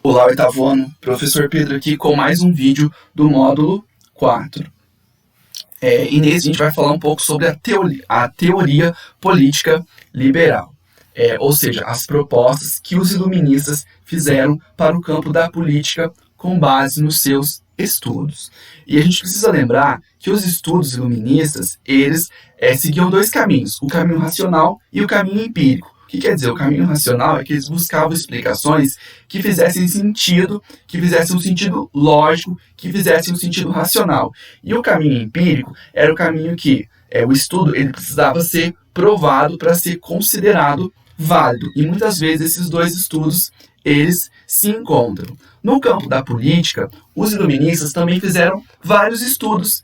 Olá, oitavo ano, professor Pedro aqui com mais um vídeo do módulo 4. E nesse a gente vai falar um pouco sobre a teoria política liberal, ou seja, as propostas que os iluministas fizeram para o campo da política com base nos seus estudos. E a gente precisa lembrar que os estudos iluministas, eles seguiam dois caminhos, o caminho racional e o caminho empírico. O que quer dizer? O caminho racional é que eles buscavam explicações que fizessem sentido, que fizessem um sentido lógico, que fizessem um sentido racional. E o caminho empírico era o caminho que o estudo ele precisava ser provado para ser considerado válido. E muitas vezes esses dois estudos eles se encontram. No campo da política, os iluministas também fizeram vários estudos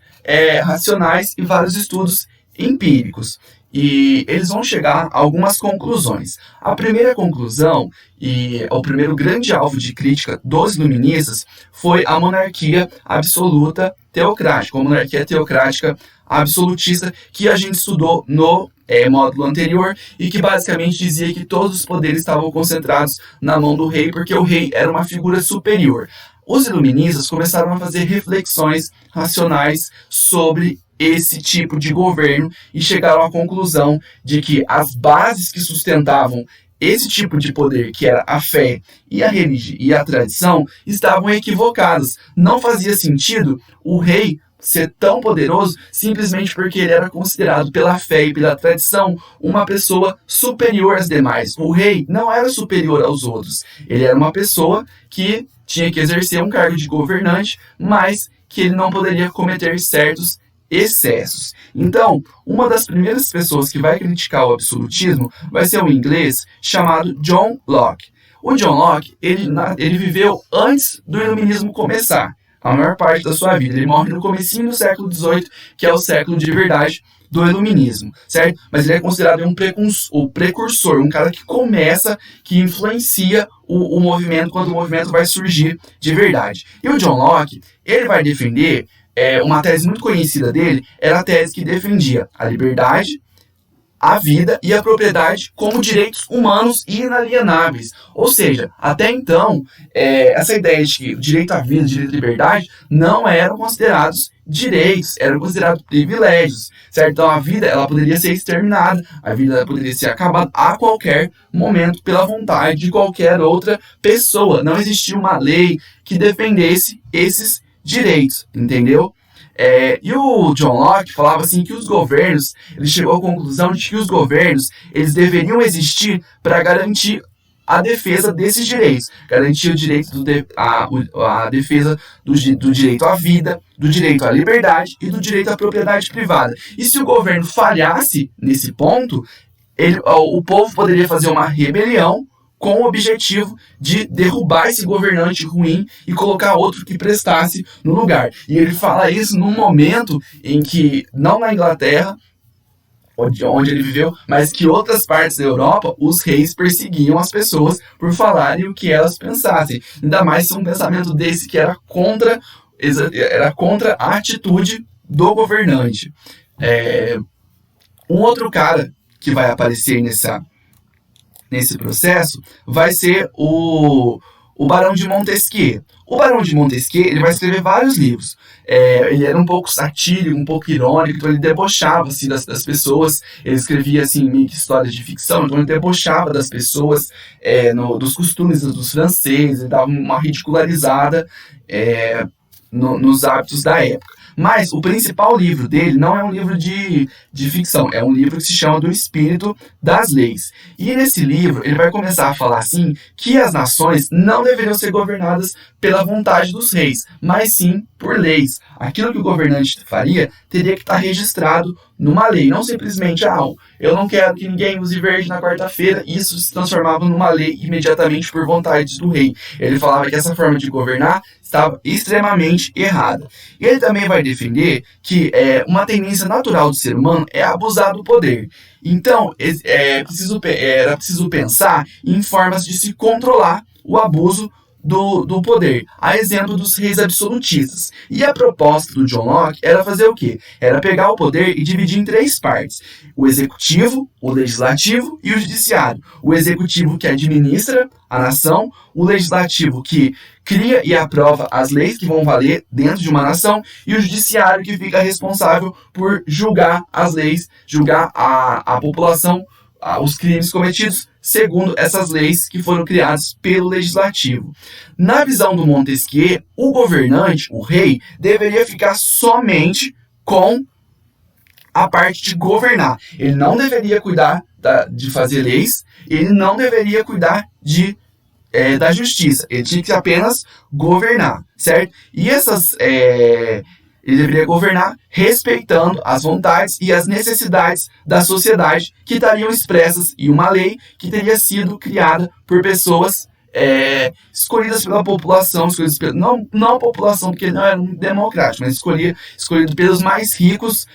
racionais e vários estudos empíricos. E eles vão chegar a algumas conclusões. A primeira conclusão, e o primeiro grande alvo de crítica dos iluministas, foi a monarquia absoluta teocrática, a monarquia teocrática absolutista, que a gente estudou no módulo anterior, e que basicamente dizia que todos os poderes estavam concentrados na mão do rei, porque o rei era uma figura superior. Os iluministas começaram a fazer reflexões racionais sobre esse tipo de governo e chegaram à conclusão de que as bases que sustentavam esse tipo de poder, que era a fé e a religião e a tradição, estavam equivocadas. Não fazia sentido o rei ser tão poderoso simplesmente porque ele era considerado pela fé e pela tradição uma pessoa superior às demais. O rei não era superior aos outros. Ele era uma pessoa que tinha que exercer um cargo de governante, mas que ele não poderia cometer certos excessos. Então, uma das primeiras pessoas que vai criticar o absolutismo vai ser um inglês chamado John Locke. O John Locke, ele viveu antes do iluminismo começar, a maior parte da sua vida. Ele morre no comecinho do século XVIII, que é o século de verdade do iluminismo, certo? Mas ele é considerado o precursor, um cara que começa, que influencia o movimento quando o movimento vai surgir de verdade. E o John Locke, ele vai defender uma tese muito conhecida dele, era a tese que defendia a liberdade, a vida e a propriedade como direitos humanos inalienáveis. Ou seja, até então, essa ideia de que o direito à vida, o direito à liberdade, não eram considerados direitos, eram considerados privilégios, certo? Então a vida ela poderia ser exterminada, a vida poderia ser acabada a qualquer momento pela vontade de qualquer outra pessoa. Não existia uma lei que defendesse esses direitos, entendeu? E o John Locke falava assim que os governos, ele chegou à conclusão de que os governos, eles deveriam existir para garantir a defesa desses direitos, garantir o direito a defesa do direito à vida, do direito à liberdade e do direito à propriedade privada. E se o governo falhasse nesse ponto, o povo poderia fazer uma rebelião com o objetivo de derrubar esse governante ruim e colocar outro que prestasse no lugar. E ele fala isso num momento em que, não na Inglaterra, onde ele viveu, mas que outras partes da Europa, os reis perseguiam as pessoas por falarem o que elas pensassem. Ainda mais se um pensamento desse que era contra a atitude do governante. Um outro cara que vai aparecer nesse processo vai ser o Barão de Montesquieu. O Barão de Montesquieu ele vai escrever vários livros. Ele era um pouco satírico, um pouco irônico, então ele debochava assim, das pessoas. Ele escrevia assim, meio que histórias de ficção, então ele debochava das pessoas, dos costumes dos franceses, ele dava uma ridicularizada nos hábitos da época. Mas o principal livro dele não é um livro de ficção, é um livro que se chama Do Espírito das Leis. E nesse livro ele vai começar a falar assim que as nações não deveriam ser governadas pela vontade dos reis, mas sim por leis. Aquilo que o governante faria teria que estar registrado numa lei, não simplesmente, eu não quero que ninguém use verde na quarta-feira, isso se transformava numa lei imediatamente por vontade do rei. Ele falava que essa forma de governar estava extremamente errada. E ele também vai defender que uma tendência natural do ser humano é abusar do poder. Então, era preciso pensar em formas de se controlar o abuso do poder, a exemplo dos reis absolutistas. E a proposta do John Locke era fazer o quê? Era pegar o poder e dividir em 3 partes: o executivo, o legislativo e o judiciário. O executivo que administra a nação, o legislativo que cria e aprova as leis que vão valer dentro de uma nação, e o judiciário que fica responsável por julgar as leis, julgar a população, os crimes cometidos segundo essas leis que foram criadas pelo legislativo. Na visão do Montesquieu, o governante, o rei, deveria ficar somente com a parte de governar. Ele não deveria cuidar de fazer leis, ele não deveria cuidar da justiça. Ele tinha que apenas governar, certo? E ele deveria governar respeitando as vontades e as necessidades da sociedade que estariam expressas em uma lei que teria sido criada por pessoas escolhidas pela população, não a população, porque não era democrático, mas escolhido pelos mais ricos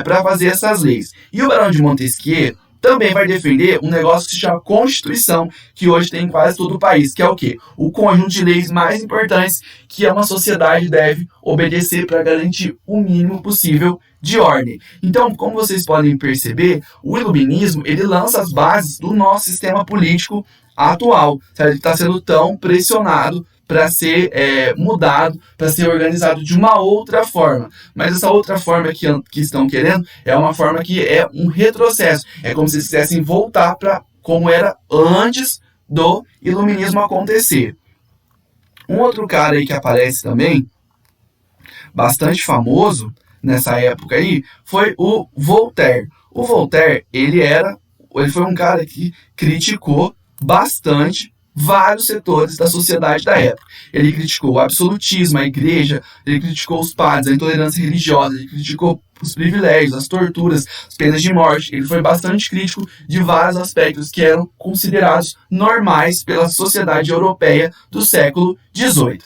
para fazer essas leis. E o Barão de Montesquieu também vai defender um negócio que se chama Constituição, que hoje tem em quase todo o país, que é o quê? O conjunto de leis mais importantes que uma sociedade deve obedecer para garantir o mínimo possível de ordem. Então, como vocês podem perceber, o iluminismo ele lança as bases do nosso sistema político atual, certo? Ele está sendo tão pressionado para ser mudado, para ser organizado de uma outra forma. Mas essa outra forma que estão querendo é uma forma que é um retrocesso. É como se eles quisessem voltar para como era antes do iluminismo acontecer. Um outro cara aí que aparece também, bastante famoso nessa época aí, foi o Voltaire. O Voltaire, ele foi um cara que criticou bastante vários setores da sociedade da época. Ele criticou o absolutismo, a igreja, ele criticou os padres, a intolerância religiosa, ele criticou os privilégios, as torturas, as penas de morte. Ele foi bastante crítico de vários aspectos que eram considerados normais pela sociedade europeia do século XVIII.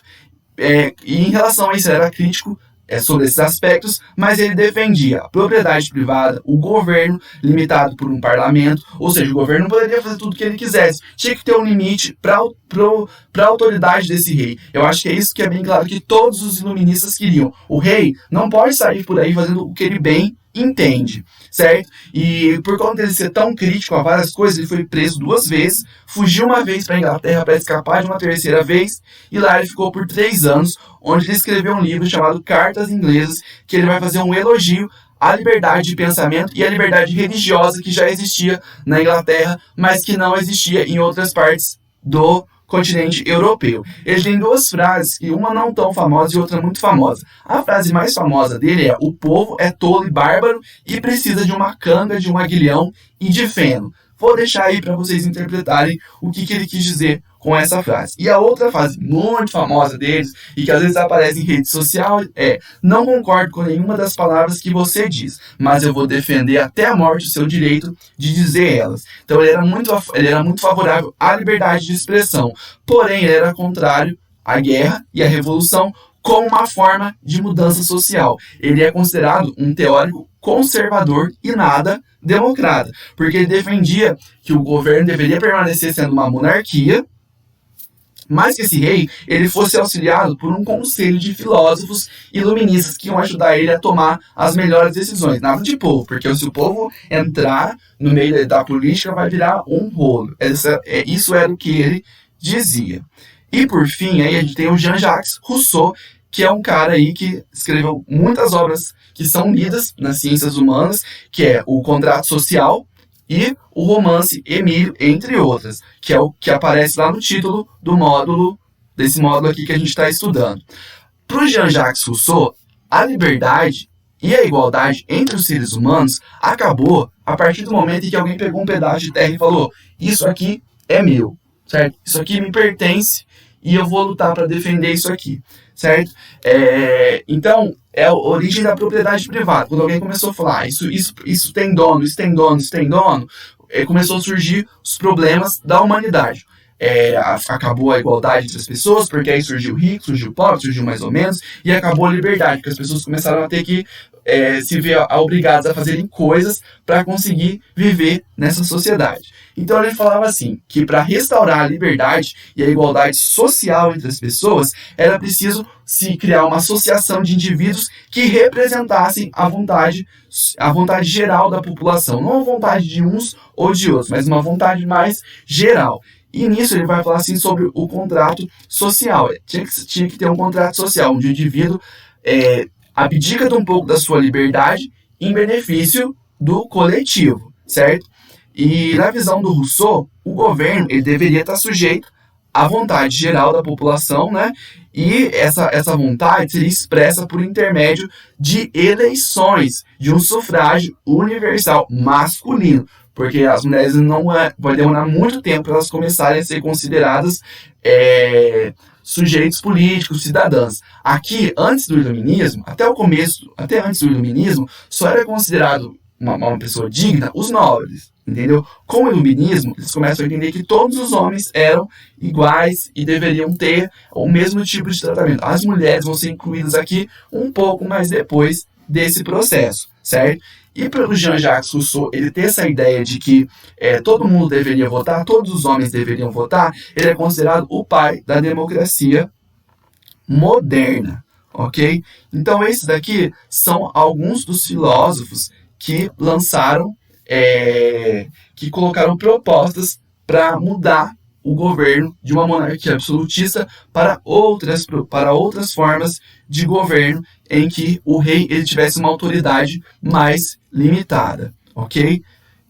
E em relação a isso, ele era crítico sobre esses aspectos, mas ele defendia a propriedade privada, o governo limitado por um parlamento, ou seja, o governo não poderia fazer tudo o que ele quisesse, tinha que ter um limite para a autoridade desse rei. Eu acho que é isso que é bem claro que todos os iluministas queriam. O rei não pode sair por aí fazendo o que ele bem entende, certo? E por conta dele ser tão crítico a várias coisas, ele foi preso 2 vezes, fugiu uma vez para a Inglaterra para escapar de uma 3ª vez, e lá ele ficou por 3 anos, onde ele escreveu um livro chamado Cartas Inglesas, que ele vai fazer um elogio à liberdade de pensamento e à liberdade religiosa que já existia na Inglaterra, mas que não existia em outras partes do continente europeu. Ele tem 2 frases, e uma não tão famosa e outra muito famosa. A frase mais famosa dele é: o povo é tolo e bárbaro e precisa de uma canga, de um aguilhão e de feno. Vou deixar aí para vocês interpretarem o que ele quis dizer com essa frase. E a outra frase muito famosa deles, e que às vezes aparece em rede social, é: não concordo com nenhuma das palavras que você diz, mas eu vou defender até a morte o seu direito de dizer elas. Então ele era muito favorável à liberdade de expressão, porém ele era contrário à guerra e à revolução como uma forma de mudança social. Ele é considerado um teórico conservador e nada democrata, porque ele defendia que o governo deveria permanecer sendo uma monarquia, mas que esse rei ele fosse auxiliado por um conselho de filósofos iluministas que iam ajudar ele a tomar as melhores decisões. Nada de povo, porque se o povo entrar no meio da política vai virar um rolo. Isso era o que ele dizia. E por fim, aí a gente tem o Jean-Jacques Rousseau, que é um cara aí que escreveu muitas obras que são lidas nas ciências humanas, que é o Contrato Social e o Romance Emílio, entre outras, que é o que aparece lá no título desse módulo aqui que a gente está estudando. Para o Jean-Jacques Rousseau, a liberdade e a igualdade entre os seres humanos acabou a partir do momento em que alguém pegou um pedaço de terra e falou: isso aqui é meu, certo? Isso aqui me pertence e eu vou lutar para defender isso aqui, certo? Então, é a origem da propriedade privada. Quando alguém começou a falar: isso tem dono, isso tem dono, isso tem dono, começou a surgir os problemas da humanidade. Acabou a igualdade entre as pessoas, porque aí surgiu o rico, surgiu o pobre, surgiu mais ou menos, e acabou a liberdade, porque as pessoas começaram a ter que se vê obrigados a fazerem coisas para conseguir viver nessa sociedade. Então ele falava assim, que para restaurar a liberdade e a igualdade social entre as pessoas, era preciso se criar uma associação de indivíduos que representassem a vontade geral da população, não a vontade de uns ou de outros, mas uma vontade mais geral. E nisso ele vai falar assim sobre o contrato social. Tinha que ter um contrato social, onde o indivíduo abdica de um pouco da sua liberdade em benefício do coletivo, certo? E na visão do Rousseau, o governo ele deveria estar sujeito à vontade geral da população, né? E essa vontade seria expressa por intermédio de eleições, de um sufrágio universal masculino, porque as mulheres vai demorar muito tempo para elas começarem a ser consideradas sujeitos políticos, cidadãs. Aqui, antes do iluminismo, até antes do iluminismo, só era considerado uma pessoa digna os nobres, entendeu? Com o iluminismo, eles começam a entender que todos os homens eram iguais e deveriam ter o mesmo tipo de tratamento. As mulheres vão ser incluídas aqui um pouco mais depois desse processo, certo? E pelo Jean-Jacques Rousseau, ele ter essa ideia de que todo mundo deveria votar, todos os homens deveriam votar, ele é considerado o pai da democracia moderna, ok? Então esses daqui são alguns dos filósofos que lançaram, que colocaram propostas para mudar o governo de uma monarquia absolutista para outras formas de governo em que o rei ele tivesse uma autoridade mais limitada, ok?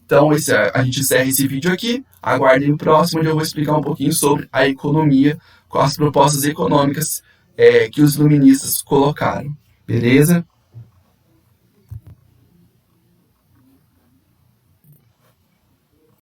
Então a gente encerra esse vídeo aqui, aguardem o próximo, onde eu vou explicar um pouquinho sobre a economia, com as propostas econômicas que os iluministas colocaram, beleza?